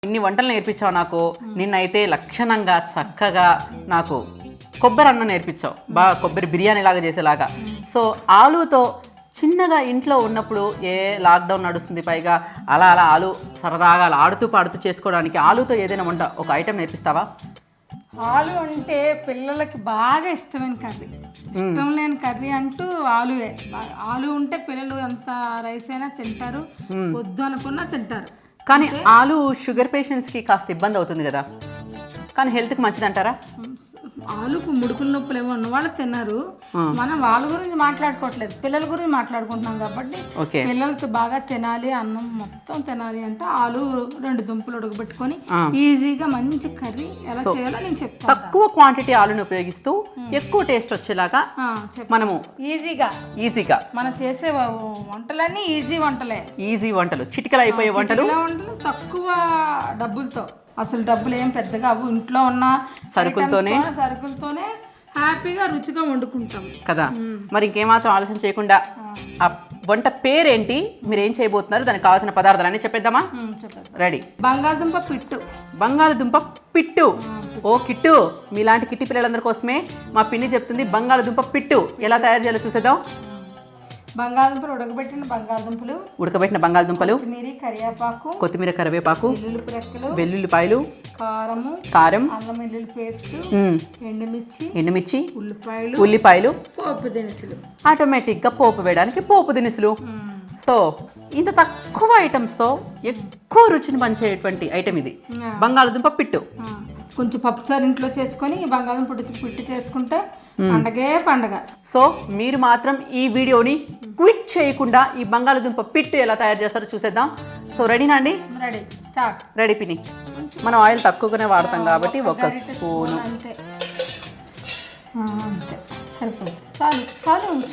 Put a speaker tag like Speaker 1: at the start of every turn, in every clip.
Speaker 1: ఇన్ని వంటలు నేర్పించావు నాకు. నిన్నైతే లక్షణంగా చక్కగా నాకు కొబ్బరి అన్నం నేర్పించావు, బాగా కొబ్బరి బిర్యానీ లాగా చేసేలాగా. సో ఆలుతో చిన్నగా ఇంట్లో ఉన్నప్పుడు లాక్డౌన్ నడుస్తుంది, పైగా అలా ఆలు సరదాగా ఆడుతూ పాడుతూ చేసుకోవడానికి ఆలుతో ఏదైనా వంట ఒక ఐటెం నేర్పిస్తావా?
Speaker 2: ఆలు అంటే పిల్లలకి బాగా ఇష్టమైన కర్రీ. ఇష్టం లేని కర్రీ అంటూ ఆలువే. ఆలు ఉంటే పిల్లలు ఎంత రైస్ అయినా తింటారు, వద్దు అనుకున్నా తింటారు.
Speaker 1: కానీ ఆలు షుగర్ పేషెంట్స్కి కాస్త ఇబ్బంది అవుతుంది కదా, కానీ హెల్త్కి మంచిది అంటారా?
Speaker 2: ఆలుకు ముడుకుల నొప్పులు ఏమో ఉన్న వాళ్ళు తిన్నారు. మనం వాళ్ళ గురించి మాట్లాడుకోవట్లేదు, పిల్లల గురించి మాట్లాడుకుంటున్నాం కాబట్టి. పిల్లలకి బాగా తినాలి, అన్నం మొత్తం తినాలి అంటే ఆలు 2 దుంపలు ఉడకబెట్టుకొని ఈజీగా మంచి కర్రీ ఎలా చేయాలో నేను చెప్తాను.
Speaker 1: తక్కువ క్వాంటిటీ ఆలుని ఉపయోగిస్తూ ఎక్కువ టేస్ట్ వచ్చేలాగా మనము ఈజీగా
Speaker 2: మనం చేసే వంటలన్నీ ఈజీ వంటలు,
Speaker 1: చిటికలు అయిపోయే వంటలు,
Speaker 2: తక్కువ డబ్బులతో. అసలు డబ్బులు ఏం పెద్దగా అవ్వు, ఇంట్లో ఉన్న సరుకులతోనే హ్యాపీగా రుచిగా వండుకుంటాం
Speaker 1: కదా. మరి ఇంకేమాత్రం ఆలస్యం చేయకుండా ఆ వంట పేరేంటి, మీరు ఏం చేయబోతున్నారు, దానికి కావాల్సిన పదార్థాలన్నీ చెప్పేద్దామా? రెడీ. బంగాళదుంప పిట్టు. ఓ కిట్టు, మీలాంటి కిట్టి పిల్లలందరి కోసమే మా పిన్ని చెప్తుంది బంగాళదుంప పిట్టు ఎలా తయారు చేయాలో చూసేద్దాం.
Speaker 2: ఉడకబెట్టిన బంగాళదుంపలు,
Speaker 1: కొత్తిమీర, కరివేపాకు, వెల్లుల్లిపాయలు, కారం,
Speaker 2: అల్లం వెల్లుల్లి పేస్ట్,
Speaker 1: ఎండుమిర్చి, ఉల్లిపాయలు, ఆటోమేటిక్గా పోపు వేయడానికి పోపు దినుసులు. సో ఇంత తక్కువ ఐటమ్స్తో ఎక్కువ రుచిని పంచేటువంటి ఐటమ్ ఇది బంగాళదుంప పిట్టు.
Speaker 2: కొంచెం పప్పుచారు ఇంట్లో చేసుకొని బంగాళదుంప పిట్టు చేసుకుంటే పండగ.
Speaker 1: సో మీరు మాత్రం ఈ వీడియోని క్విట్ చేయకుండా ఈ బంగాళదుంప పిట్టు ఎలా తయారు చేస్తారో చూసేద్దాం. సో రెడీనా అండి? రెడీ పిన్ని. మనం ఆయిల్ తక్కువగానే వాడతాం కాబట్టి 1 స్పూను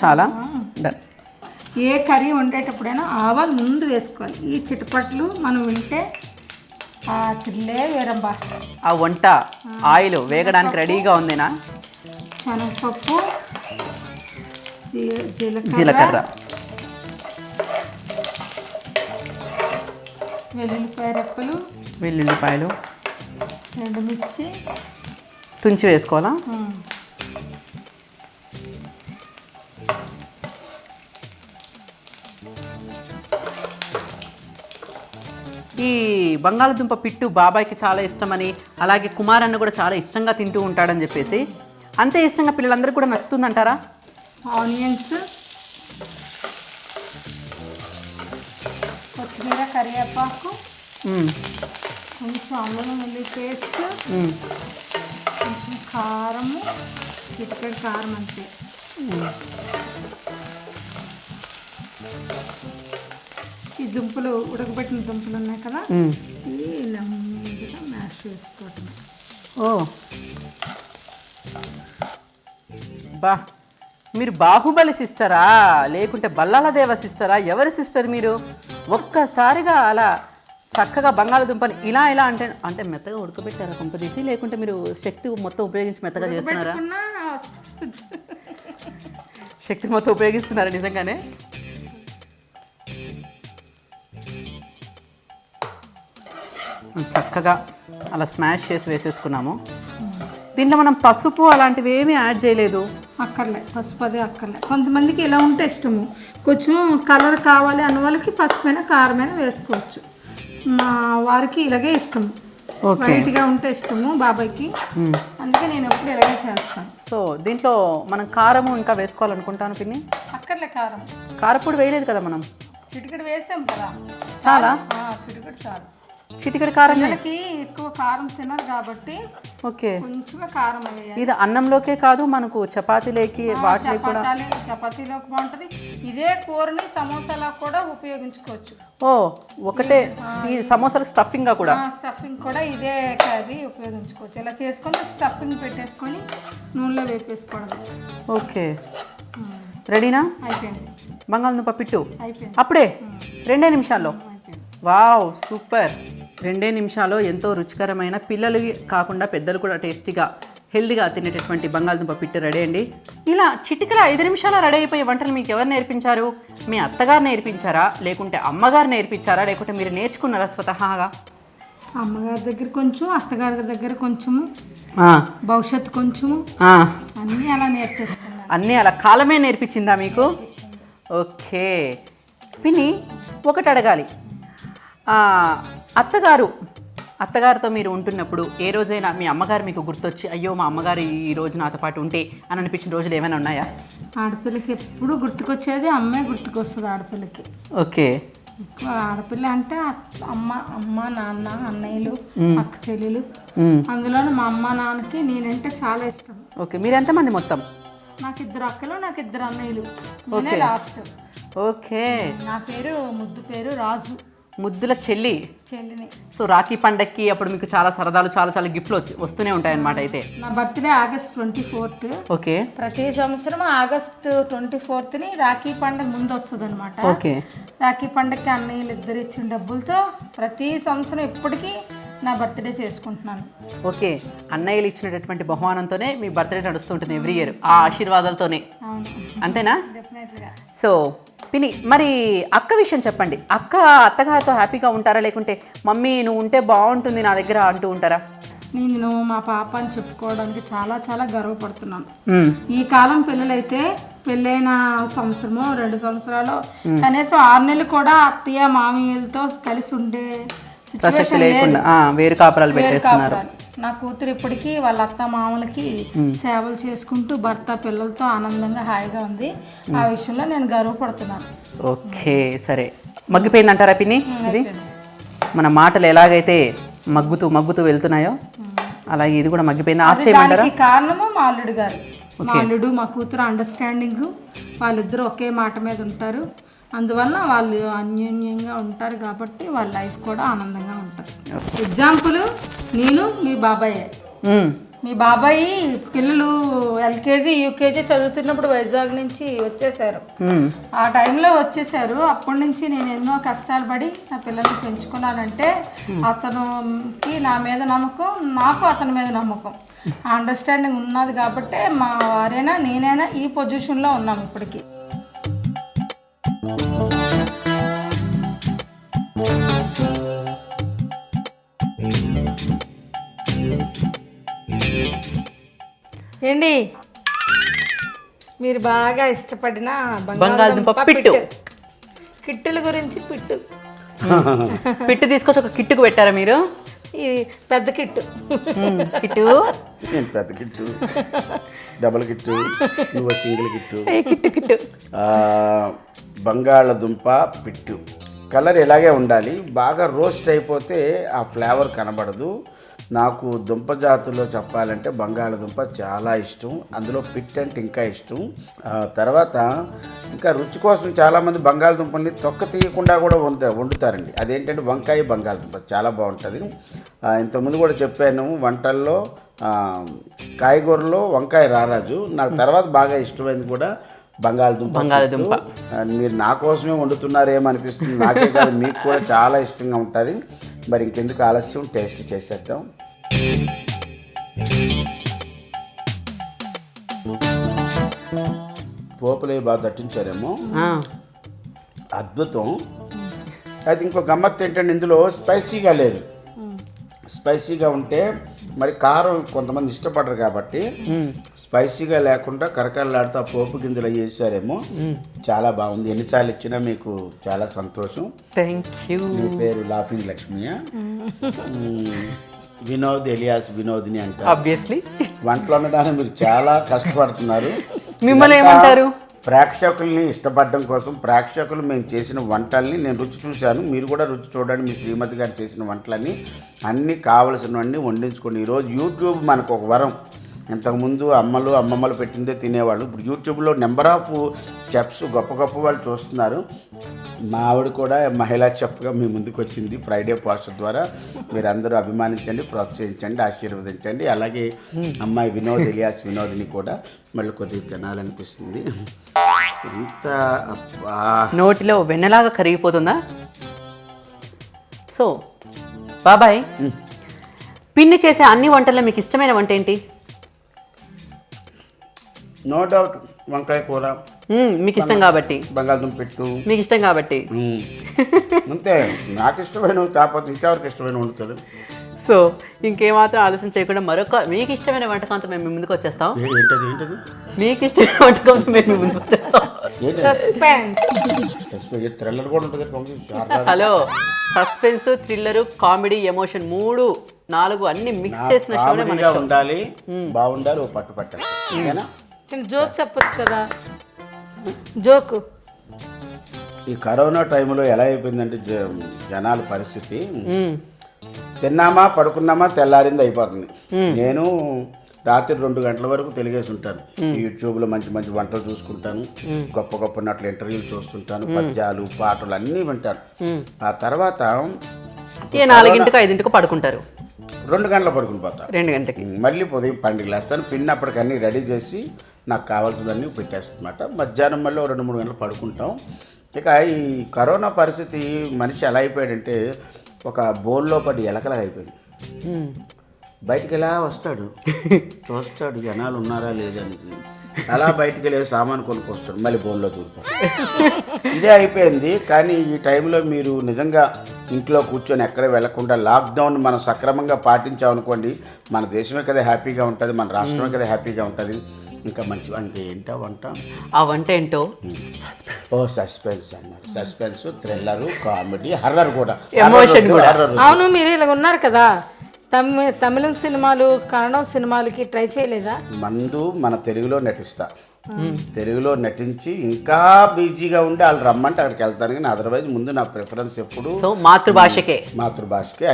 Speaker 1: చాలా. డన్.
Speaker 2: ఏ కర్రీ వండేటప్పుడైనా ఆవాలు ముందు వేసుకోవాలి. ఈ చిటపట్లు మనం వింటే వేరబ్బా.
Speaker 1: ఆ వంట ఆయిల్ వేగడానికి రెడీగా ఉందేనా?
Speaker 2: శనగపప్పు,
Speaker 1: జీలకర్ర, వెల్లుల్లిపాయలు,
Speaker 2: ఎండుమిర్చి
Speaker 1: తుంచి వేసుకోవాలా? ఈ బంగాళదుంప పిట్టు బాబాయ్కి చాలా ఇష్టమని, అలాగే కుమారన్న కూడా చాలా ఇష్టంగా తింటూ ఉంటాడని చెప్పేసి, అంతే ఇష్టంగా పిల్లలందరికీ కూడా నచ్చుతుందంటారా?
Speaker 2: ఆనియన్స్, కొత్తిమీర, కరివేపాకు, కొంచెం అల్లం వెల్లుల్లి పేస్ట్, కొంచెం కారము, చిటికెడు కారం అంతే. ఈ దుంపలు, ఉడకబెట్టిన దుంపలు ఉన్నాయి కదా, ఇవి నెమ్మదిగా మ్యాష్ చేసుకోవటం.
Speaker 1: బా, మీరు బాహుబలి సిస్టరా లేకుంటే బల్లాల దేవ సిస్టరా? ఎవరి సిస్టర్ మీరు? ఒక్కసారిగా అలా చక్కగా బంగాళదుంపని ఇలా అంటే మెత్తగా ఉడకబెట్టారా కొంపదీసి, లేకుంటే మీరు శక్తి మొత్తం ఉపయోగించి మెత్తగా చేస్తున్నారా? శక్తి మొత్తం ఉపయోగిస్తున్నారా నిజంగానే? చక్కగా అలా స్మాష్ చేసి వేసేసుకున్నాము. దీంట్లో మనం పసుపు అలాంటివి ఏమీ యాడ్ చేయలేదు.
Speaker 2: అక్కర్లే, పసుపు అది అక్కర్లే. కొంతమందికి ఇలా ఉంటే ఇష్టము, కొంచెం కలర్ కావాలి అన్న వాళ్ళకి పసుపైన కారమైన వేసుకోవచ్చు. మా వారికి ఇలాగే ఇష్టము, వైట్గా ఉంటే ఇష్టము బాబాయ్కి, అందుకే నేను ఎప్పుడు ఇలాగే చేస్తాను.
Speaker 1: సో దీంట్లో మనం కారము ఇంకా వేసుకోవాలనుకుంటాను పిన్ని.
Speaker 2: అక్కర్లే,
Speaker 1: కారపొడి వేయలేదు కదా మనం,
Speaker 2: చిటికెడు వేసాం కదా.
Speaker 1: చాలా,
Speaker 2: చిటికెడు చాలు.
Speaker 1: చిటికెడు కారం.
Speaker 2: ఎక్కువ కారం తినరు కాబట్టి కొంచెం కారం వేయాలి.
Speaker 1: ఇది అన్నంలోకే కాదు, మనకు చపాతీలోకి వాటిలోకి కూడా,
Speaker 2: చపాతీలోకి బాగుంటుంది. ఇదే కూరని సమోసాలా కూడా ఉపయోగించుకోవచ్చు.
Speaker 1: ఒకటే ఈ సమోసాలకు స్టఫింగ్ కూడా
Speaker 2: ఇదే అది ఉపయోగించుకోవచ్చు. ఇలా చేసుకొని స్టఫింగ్ పెట్టేసుకొని నూనెలో వేపేసుకోవడం.
Speaker 1: ఓకే, రెడీనా?
Speaker 2: అయిపోయింది.
Speaker 1: బంగాళదుంప పిట్టు అప్పుడే 2 నిమిషాల్లో. Wow, super. 2 నిమిషాల్లో ఎంతో రుచికరమైన, పిల్లలు కాకుండా పెద్దలు కూడా టేస్టీగా హెల్దీగా తినేటటువంటి బంగాళదుంప పిట్టు రెడీ అండి. ఇలా చిటికల 5 నిమిషాల్లో రెడీ అయిపోయే వంటలు మీకు ఎవరు నేర్పించారు? మీ అత్తగారు నేర్పించారా, లేకుంటే అమ్మగారు నేర్పించారా, లేకుంటే మీరు నేర్చుకున్నారా స్వతహాగా?
Speaker 2: అమ్మగారి దగ్గర కొంచెం, అత్తగారి దగ్గర కొంచెము, భవిష్యత్తు కొంచెము, అన్నీ అలా నేర్చేసుకున్నాను.
Speaker 1: అన్నీ అలా కాలమే నేర్పించిందా మీకు? ఓకే పిన్ని, ఒకటి అడగాలి. అత్తగారితో మీరు ఉంటున్నప్పుడు ఏ రోజైనా మీ అమ్మగారు మీకు గుర్తొచ్చి అయ్యో మా అమ్మగారు ఈ రోజు నాతో పాటు ఉంటే అని అనిపించిన రోజులు ఏమైనా ఉన్నాయా?
Speaker 2: ఆడపిల్లకి ఎప్పుడు గుర్తుకొచ్చేది అమ్మే గుర్తుకొస్తుంది ఆడపిల్లకి.
Speaker 1: ఓకే.
Speaker 2: ఆడపిల్ల అంటే అమ్మ నాన్న అన్నయ్యలు అక్క చెల్లెలు, అందులోనూ మా అమ్మ నాన్నకి నేనంటే చాలా ఇష్టం.
Speaker 1: ఓకే. మీరు ఎంతమంది మొత్తం?
Speaker 2: నాకు 2 అక్కలు, నాకు 2 అన్నయ్యలు, నేనే లాస్ట్.
Speaker 1: ఓకే.
Speaker 2: నా పేరు ముద్దు పేరు రాజు,
Speaker 1: ముద్దుల చెల్లిని. సో రాఖీ పండక్కి అప్పుడు మీకు చాలా సరదాలు, చాలా గిఫ్ట్లు వస్తూనే ఉంటాయి అన్నమాట. అయితే
Speaker 2: నా బర్త్డే ఆగస్ట్ 24th.
Speaker 1: ఓకే.
Speaker 2: ప్రతి సంవత్సరం ఆగస్ట్ 24th రాఖీ పండగ ముందు వస్తుంది అనమాట.
Speaker 1: ఓకే.
Speaker 2: రాఖీ పండగకి అన్నయ్యలు 2 ఇచ్చిన డబ్బులతో ప్రతి సంవత్సరం ఇప్పటికీ నా బర్త్డే చేసుకుంటున్నాను.
Speaker 1: ఓకే. అన్నయ్యలు ఇచ్చినటువంటి బహుమానంతోనే మీ బర్త్డే నడుస్తుంటుంది ఎవ్రీ ఇయర్, ఆ ఆశీర్వాదాలతోనే. అంతేనా? సో పిన్ని, మరి అక్క విషయం చెప్పండి. అత్తగారితో హ్యాపీగా ఉంటారా, లేకుంటే మమ్మీ నువ్వు ఉంటే బాగుంటుంది నా దగ్గర అంటూ ఉంటారా?
Speaker 2: నేను మా పాప అని చెప్పుకోవడానికి చాలా గర్వపడుతున్నాను. ఈ కాలం పిల్లలైతే పెళ్ళైన సంవత్సరమో 2 సంవత్సరాలు కనీసం 6 నెలలు కూడా అత్తయ్య మామయ్యలతో కలిసి ఉండే
Speaker 1: ప్రసక్తి లేకుండా వేరు కాపురాలు పెట్టేస్తున్నారు.
Speaker 2: నా కూతురు ఇప్పటికీ వాళ్ళ అత్త మామలకి సేవలు చేసుకుంటూ భర్త పిల్లలతో ఆనందంగా హాయిగా ఉంది. ఆ విషయంలో నేను గర్వపడుతున్నాను.
Speaker 1: ఓకే. సరే, మగ్గిపోయిందంటారా పిన్ని? ఇది మన మాటలు ఎలాగైతే మగ్గుతూ వెళ్తున్నాయో అలాగే ఇది కూడా మగ్గిపోయింది. ఆఫ్ చేయమంటారా?
Speaker 2: కారణము మా అల్లుడు గారు. మా అల్లుడు మా కూతురు అండర్స్టాండింగ్, వాళ్ళిద్దరూ ఒకే మాట మీద ఉంటారు. అందువల్ల వాళ్ళు అన్యోన్యంగా ఉంటారు కాబట్టి వాళ్ళ లైఫ్ కూడా ఆనందంగా ఉంటుంది. ఎగ్జాంపుల్ నేను, మీ బాబాయ్. మీ బాబాయి పిల్లలు ఎల్కేజీ యూకేజీ చదువుతున్నప్పుడు వైజాగ్ నుంచి వచ్చేసారు. ఆ టైంలో వచ్చేసారు. అప్పటి నుంచి నేను ఎన్నో కష్టాలు పడి నా పిల్లల్ని పెంచుకున్నానంటే అతనికి నా మీద నమ్మకం, నాకు అతని మీద నమ్మకం, అండర్స్టాండింగ్ ఉన్నది కాబట్టి మా వారైనా నేనైనా ఈ పొజిషన్లో ఉన్నాం ఇప్పటికీ. ఏంటి మీరు బాగా ఇష్టపడిన
Speaker 1: బంగాళదుంప పిట్టు
Speaker 2: కిట్టుల గురించి
Speaker 1: పిట్టు తీసుకొచ్చి ఒక కిట్టుకు పెట్టారా మీరు?
Speaker 2: ఈ పెద్ద కిట్టు
Speaker 3: పెద్ద kit, double kit, single kit.
Speaker 1: Kit
Speaker 3: బంగాళదుంప పిట్టు కలర్ ఇలాగే ఉండాలి. బాగా రోస్ట్ అయిపోతే ఆ ఫ్లేవర్ కనబడదు. నాకు దుంప జాతుల్లో చెప్పాలంటే బంగాళదుంప చాలా ఇష్టం, అందులో పిట్ అంటే ఇంకా ఇష్టం. తర్వాత ఇంకా రుచి కోసం చాలామంది బంగాళదుంపల్ని తొక్క తీయకుండా కూడా వండుతారండి. అదేంటంటే వంకాయ బంగాళదుంప చాలా బాగుంటుంది. ఇంతకుముందు కూడా చెప్పాను వంటల్లో కాయగూరలో వంకాయ రారాజు. నాకు తర్వాత బాగా ఇష్టమైంది కూడా బంగాళదుంప. మీరు నా కోసమే వండుతున్నారేమనిపిస్తుంది. నాకే కాదు మీకు కూడా చాలా ఇష్టంగా ఉంటుంది. మరి ఇంకెందుకు ఆలస్యం, టేస్ట్ చేసేద్దాం. పోపులే బాగా దట్టించారేమో, అద్భుతం. అది ఇంకో గమ్మత్తు ఏంటంటే ఇందులో స్పైసీగా లేదు. స్పైసీగా ఉంటే మరి కారం కొంతమంది ఇష్టపడరు కాబట్టి స్పైసీగా లేకుండా కరకరలాడుతూ ఆ పోపు గింజలు వేసారేమో. చాలా బాగుంది. ఎన్నిసార్లు ఇచ్చినా మీకు చాలా సంతోషం.
Speaker 1: Thank you.
Speaker 3: మీ పేరు లాఫింగ్ లక్ష్మియా? వినోద్ ఎలియాస్ వినోద్ని అంటారు.
Speaker 1: ఆబ్వియస్లీ
Speaker 3: వంటలు ఉండడానికి మీరు చాలా కష్టపడుతున్నారు.
Speaker 1: మిమ్మల్ని ఏమంటారు?
Speaker 3: ప్రేక్షకుల్ని ఇష్టపడడం కోసం ప్రేక్షకులు మేము చేసిన వంటల్ని నేను రుచి చూశాను. మీరు కూడా రుచి చూడండి. మీ శ్రీమతి గారు చేసిన వంటలన్నీ అన్నీ కావలసినవన్నీ వండించుకోండి. ఈరోజు యూట్యూబ్ మనకు ఒక వరం. ఇంతకుముందు అమ్మమ్మలు పెట్టిందే తినేవాళ్ళు. ఇప్పుడు యూట్యూబ్లో నెంబర్ ఆఫ్ చెఫ్స్ గొప్ప వాళ్ళు చూస్తున్నారు. మా ఆవిడ కూడా మహిళా చెఫ్గా మీ ముందుకు వచ్చింది ఫ్రైడే పోస్ట్ ద్వారా. మీరందరూ అభిమానించండి, ప్రోత్సహించండి, ఆశీర్వదించండి. అలాగే అమ్మాయి వినోద్ ఎలియాస్ వినోద్ని కూడా మళ్ళీ కొద్దిగా తినాలనిపిస్తుంది. ఎంత
Speaker 1: నోటిలో వెన్నలాగా కరిగిపోతుందా? సో బాబాయ్, పిన్ని చేసే అన్ని వంటల్లో మీకు ఇష్టమైన వంట ఏంటి?
Speaker 3: నో డౌట్ వంకాయ కూర.
Speaker 1: మీకు ఇష్టం కాబట్టి,
Speaker 3: బంగాళదుంప పెట్టు
Speaker 1: మీకు ఇష్టం కాబట్టి.
Speaker 3: అంతే, నాకు ఇష్టమైన కాకపోతే ఇంకెవరికి ఇష్టమైన వండుతాడు.
Speaker 1: సో ఇంకేమాత్రం ఆలోచన చేయకుండా మరొక మీకు ఇష్టమైన వంటకంతో మేము మీ ముందుకు వచ్చేస్తాం.
Speaker 3: ఏంటది
Speaker 1: మీకు ఇష్టమైన వంటకంతో మేము మీ ముందుకు వచ్చేస్తాం.
Speaker 3: థ్రిల్లర్ కూడా ఉంటుంది.
Speaker 1: Hello, suspense, thriller, comedy, emotion 3, 4 అన్ని మిక్స్ చేసిన షోనే మన షో.
Speaker 3: ఉండాలి, బాగుండాలి, ఓ పట్టు పట్టాలి. ఓకేనా?
Speaker 2: జోక్ చెప్పొచ్చు కదా, జోక్.
Speaker 3: ఈ కరోనా టైంలో ఎలా అయిపోయిందంటే జనాల పరిస్థితి, తిన్నామా పడుకున్నామా తెల్లారింది అయిపోతుంది. నేను రాత్రి 2 గంటల వరకు తెలిగేసి ఉంటాను. యూట్యూబ్లో మంచి మంచి వంటలు చూసుకుంటాను, గొప్ప గొప్ప నటుల ఇంటర్వ్యూలు చూస్తుంటాను, పద్యాలు పాటలు అన్నీ వింటాను. ఆ తర్వాత
Speaker 1: 4కి 5కి పడుకుంటారు,
Speaker 3: 2 గంటలు పడుకుని పోతా,
Speaker 1: 2 గంటలకి
Speaker 3: మళ్ళీ ఉదయం 12 లేస్తాను. పిన్ అప్పటికన్నీ రెడీ చేసి నాకు కావాల్సినవన్నీ పెట్టేస్తుందన్నమాట. మధ్యాహ్నం మళ్ళీ 2-3 గంటలు పడుకుంటాం. ఇక ఈ కరోనా పరిస్థితి మనిషి ఎలా అయిపోయాడంటే ఒక బోన్లో పడి ఎలకలా అయిపోయింది. బయటికి ఎలా వస్తాడు, చూస్తాడు జనాలు ఉన్నారా లేదని, అలా బయటికి వెళ్ళి సామాను కొనుక్కొస్తాడు, మళ్ళీ బోన్లో దూరిపోతాడు. ఇదే అయిపోయింది. కానీ ఈ టైంలో మీరు నిజంగా ఇంట్లో కూర్చొని ఎక్కడ వెళ్లకుండా లాక్డౌన్ మనం సక్రమంగా పాటించామనుకోండి, మన దేశమే కదా హ్యాపీగా ఉంటుంది, మన రాష్ట్రమే కదా హ్యాపీగా ఉంటుంది. ఇంకా మంచి అంటే ఏంటో వంట,
Speaker 1: ఆ వంట ఏంటో
Speaker 3: సస్పెన్స్ అన్నారు. సస్పెన్స్, థ్రిల్లర్, కామెడీ, హర్రర్ కూడా,
Speaker 1: ఎమోషన్ కూడా.
Speaker 2: అవును, మీరు ఇలా ఉన్నారు కదా, తమిళం సినిమాలు, కన్నడం సినిమాలకి ట్రై చేయలేదా?
Speaker 3: మన తెలుగులో నటిస్తా, తెలుగులో నటించి ఇంకా బిజీగా ఉండి వాళ్ళు రమ్మంటే అక్కడికి వెళ్తాను. కానీ అదర్వైజ్ ముందు నా ప్రిఫరెన్స్ ఎప్పుడు
Speaker 1: మాతృభాషకే.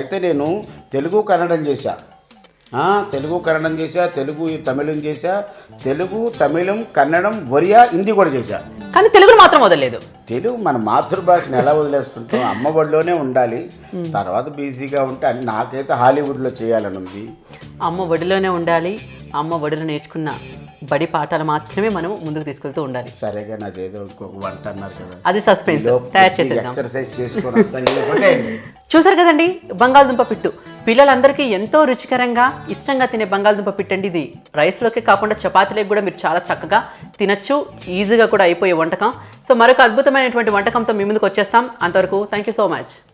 Speaker 3: అయితే నేను తెలుగు కన్నడం చేశా, తెలుగు కన్నడం చేశా, తెలుగు తమిళం చేశా, తెలుగు తమిళం కన్నడం ఒరియా హిందీ కూడా చేశా.
Speaker 1: కానీ తెలుగును మాత్రం వదలలేదు.
Speaker 3: తెలుగు మన మాతృభాషను ఎలా వదిలేస్తుంటాం, అమ్మ ఒడిలోనే ఉండాలి. తర్వాత బిజీగా ఉంటే నాకైతే హాలీవుడ్లో చేయాలని ఉంది.
Speaker 1: అమ్మ ఒడిలోనే ఉండాలి, అమ్మ ఒడిలో నేర్చుకున్న బడి పాఠాలు మాత్రమే మనం ముందుకు తీసుకెళ్తూ ఉండాలి.
Speaker 3: సరేగా, నాదేదో ఇంకొక వంట అన్నారు కదా,
Speaker 1: అది సస్పెన్స్, తయారు చేసేద్దాం.
Speaker 3: ఎక్సర్సైజ్ చేసుకొని
Speaker 1: చూసారు కదండి, బంగాళదుంప పిట్టు. పిల్లలందరికీ ఎంతో రుచికరంగా ఇష్టంగా తినే బంగాళదుంప పిట్టు అండి ఇది. రైస్లోకే కాకుండా చపాతీలకు కూడా మీరు చాలా చక్కగా తినచ్చు, ఈజీగా కూడా అయిపోయే వంటకం. సో మరొక అద్భుతమైనటువంటి వంటకంతో మీ ముందుకు వచ్చేస్తాం. అంతవరకు థ్యాంక్ యూ సో మచ్.